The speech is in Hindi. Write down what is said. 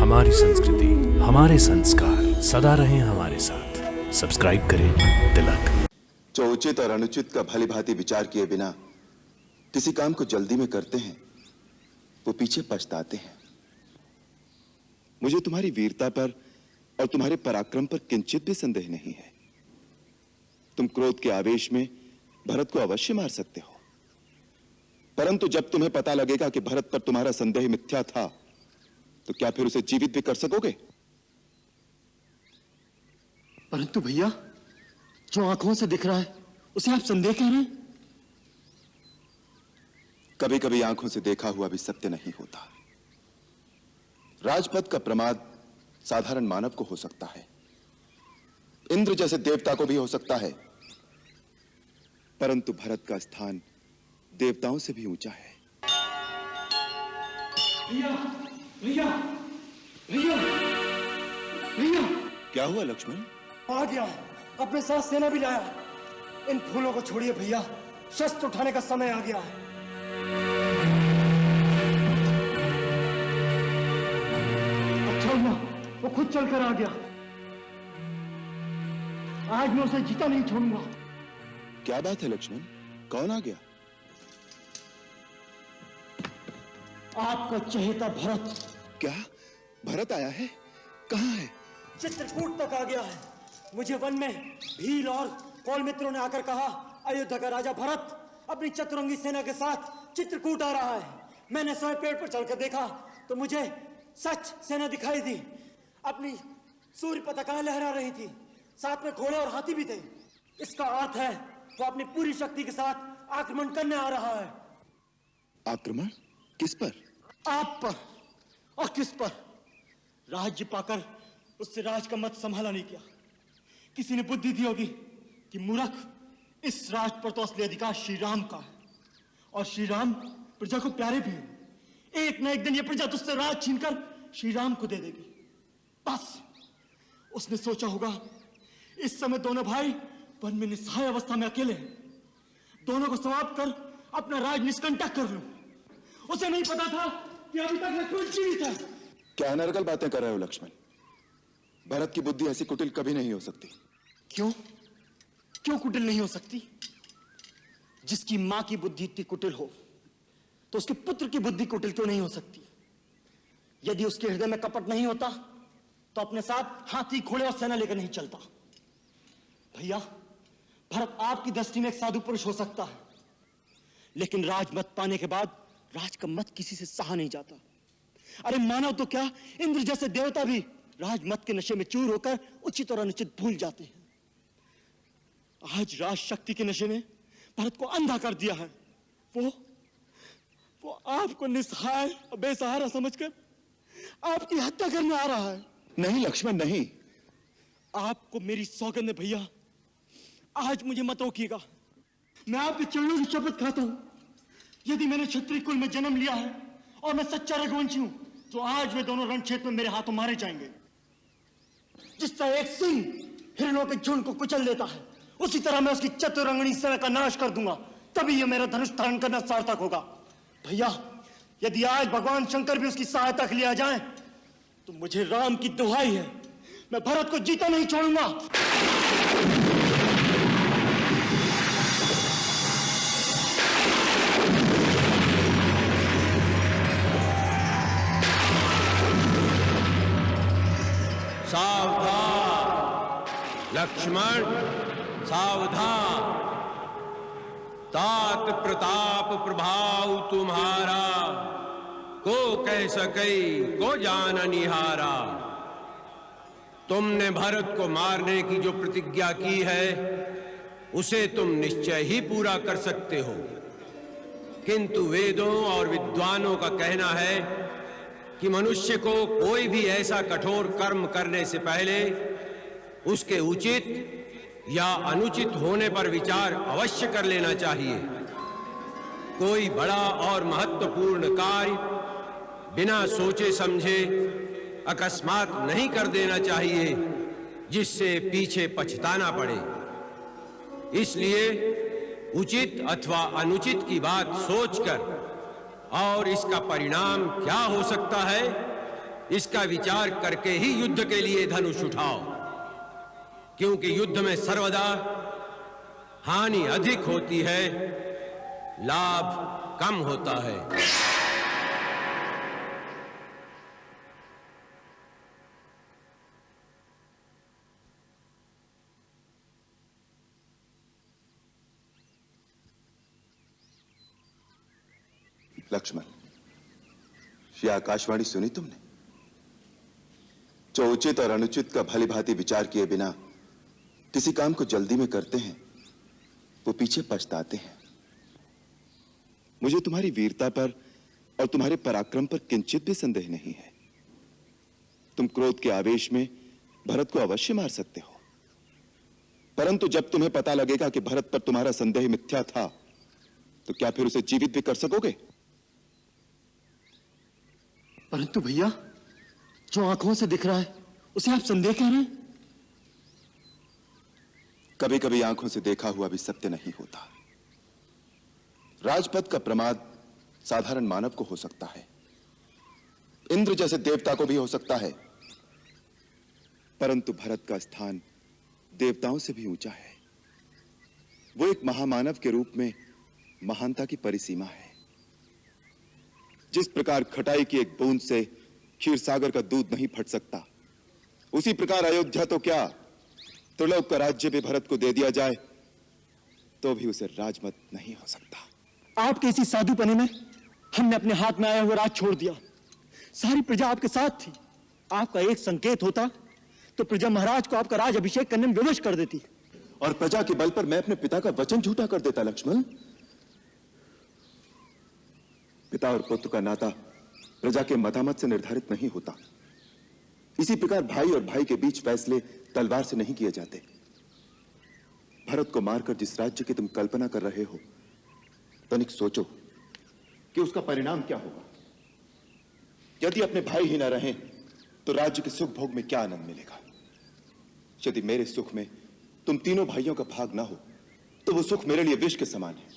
हमारी संस्कृति, हमारे संस्कार सदा रहें हमारे साथ। सब्सक्राइब करें तिलक। जो उचित और अनुचित का भली भांति विचार किए बिना किसी काम को जल्दी में करते हैं, वो पीछे पछताते हैं। मुझे तुम्हारी वीरता पर और तुम्हारे पराक्रम पर किंचित भी संदेह नहीं है। तुम क्रोध के आवेश में भरत को अवश्य मार सकते हो, परंतु जब तुम्हें पता लगेगा कि भरत पर तुम्हारा संदेह मिथ्या था, तो क्या फिर उसे जीवित भी कर सकोगे? परंतु भैया, जो आंखों से दिख रहा है उसे आप संदेह कह रहे हैं? कभी कभी आंखों से देखा हुआ भी सत्य नहीं होता। राजपद का प्रमाद साधारण मानव को हो सकता है, इंद्र जैसे देवता को भी हो सकता है, परंतु भरत का स्थान देवताओं से भी ऊंचा है। भैया, भैया, भैया, भैया! क्या हुआ लक्ष्मण? आ गया, अपने साथ सेना भी लाया। इन फूलों को छोड़िए भैया, शस्त्र उठाने का समय आ गया है। अच्छा हुआ वो खुद चलकर आ गया। आज मैं उसे जीता नहीं छोड़ूंगा। क्या बात है लक्ष्मण, कौन आ गया? आपका चहेता भरत। क्या भरत आया है? कहां है? चित्रकूट तक आ गया है। मुझे वन में भील और कौल मित्रों ने आकर कहा, अयोध्या का राजा भरत अपनी चतुरंगी सेना के साथ चित्रकूट आ रहा है। मैंने स्वयं पेड़ पर चढ़कर देखा तो मुझे सच सेना दिखाई दी। अपनी सूर्य पताकाएं लहरा रही थी, साथ में घोड़े और हाथी भी थे। इसका अर्थ है वो अपनी पूरी शक्ति के साथ आक्रमण करने आ रहा है। आक्रमण? किस पर? आप पर। और किस पर? राज्य पाकर उससे राज का मत संभाला नहीं किया। किसी ने बुद्धि दी होगी कि मूर्ख, इस राज पर तो असली अधिकार श्री राम का है, और श्री राम प्रजा को प्यारे भी हैं। एक न एक दिन ये प्रजा तुझसे राज छीनकर श्री राम को दे देगी। बस उसने सोचा होगा इस समय दोनों भाई वन में निस्सहाय अवस्था में अकेले हैं, दोनों को समाप्त कर अपना राज निष्कंटक कर लूं। उसे नहीं पता था कि अभी तक लक्ष्मण जीवित है। क्या अनर्गल बातें कर रहे हो लक्ष्मण? भरत की बुद्धि ऐसी कुटिल कभी नहीं हो सकती। क्यों? क्यों कुटिल नहीं हो सकती? जिसकी मां की बुद्धि इतनी कुटिल हो, तो उसके पुत्र की बुद्धि कुटिल क्यों नहीं हो सकती? यदि उसके हृदय में कपट नहीं होता, तो अपने साथ हाथी, घोड़े और सेना लेकर नहीं चलता। भैया, भरत आपकी दृष्टि में एक साधु पुरुष हो सकता है, लेकिन राजमत पाने के बाद राज का मत किसी से सहा नहीं जाता। अरे मानव तो क्या, इंद्र जैसे देवता भी राजमत के नशे में चूर होकर उचित और अनुचित भूल जाते हैं। आज राज शक्ति के नशे ने भरत को अंधा कर दिया है। वो आपको निस्सहाय और बेसहारा समझकर आपकी हत्या करने आ रहा है। नहीं लक्ष्मण, नहीं। आपको मेरी सौगंध है भैया, आज मुझे मत रोकिएगा। मैं आपके चरणों की शपथ खाता हूं, यदि मैंने क्षत्रिय कुल में जन्म लिया है और मैं सच्चा रघुवंशी हूं, तो आज वे दोनों रणक्षेत्र में मेरे हाथों मारे जाएंगे। जिस तरह एक सिंह हिरणों के झुंड को कुचल देता है, उसी तरह मैं उसकी चतुरंगनी सेना का नाश कर दूंगा। तभी यह मेरा धनुष धारण करना सार्थक होगा। भैया, यदि आज भगवान शंकर भी उसकी सहायता के लिए आ जाएं, तो मुझे राम की दुहाई है, मैं भरत को जीता नहीं छोड़ूंगा। सावधान लक्ष्मण, सावधान। तात प्रताप प्रभाव तुम्हारा, को कह सके को जान निहारा। तुमने भरत को मारने की जो प्रतिज्ञा की है, उसे तुम निश्चय ही पूरा कर सकते हो, किंतु वेदों और विद्वानों का कहना है कि मनुष्य को कोई भी ऐसा कठोर कर्म करने से पहले उसके उचित या अनुचित होने पर विचार अवश्य कर लेना चाहिए। कोई बड़ा और महत्वपूर्ण कार्य बिना सोचे समझे अकस्मात नहीं कर देना चाहिए, जिससे पीछे पछताना पड़े। इसलिए उचित अथवा अनुचित की बात सोचकर और इसका परिणाम क्या हो सकता है, इसका विचार करके ही युद्ध के लिए धनुष उठाओ, क्योंकि युद्ध में सर्वदा हानि अधिक होती है, लाभ कम होता है। लक्ष्मण, यह आकाशवाणी सुनी तुमने? जो उचित और अनुचित का भली भांति विचार किए बिना किसी काम को जल्दी में करते हैं, वो पीछे पछताते हैं। मुझे तुम्हारी वीरता पर और तुम्हारे पराक्रम पर किंचित भी संदेह नहीं है। तुम क्रोध के आवेश में भरत को अवश्य मार सकते हो, परंतु जब तुम्हें पता लगेगा कि भरत पर तुम्हारा संदेह मिथ्या था, तो क्या फिर उसे जीवित भी कर सकोगे? परंतु भैया, जो आंखों से दिख रहा है उसे आप संदेह कह रहे हैं? कभी कभी आंखों से देखा हुआ भी सत्य नहीं होता। राजपद का प्रमाद साधारण मानव को हो सकता है, इंद्र जैसे देवता को भी हो सकता है, परंतु भरत का स्थान देवताओं से भी ऊंचा है। वो एक महामानव के रूप में महानता की परिसीमा है। जिस प्रकार खटाई की एक बूंद से क्षीर सागर का दूध नहीं फट सकता, उसी प्रकार अयोध्या तो क्या, त्रिलोक का राज्य भी भरत को दे दिया जाए तो भी उसे राजमत नहीं हो सकता। आपके इसी साधुपने में हमने अपने हाथ में आया हुआ राज छोड़ दिया। सारी प्रजा आपके साथ थी। आपका एक संकेत होता तो प्रजा महाराज को आपका राज अभिषेक करने में विवश कर देती, और प्रजा के बल पर मैं अपने पिता का वचन झूठा कर देता। लक्ष्मण, पिता और पुत्र का नाता प्रजा के मतामत से निर्धारित नहीं होता। इसी प्रकार भाई और भाई के बीच फैसले तलवार से नहीं किए जाते। भरत को मारकर जिस राज्य की तुम कल्पना कर रहे हो, तनिक सोचो कि उसका परिणाम क्या होगा। यदि अपने भाई ही न रहें तो राज्य के सुख भोग में क्या आनंद मिलेगा। यदि मेरे सुख में तुम तीनों भाइयों का भाग ना हो तो वो सुख मेरे लिए विष के समान है।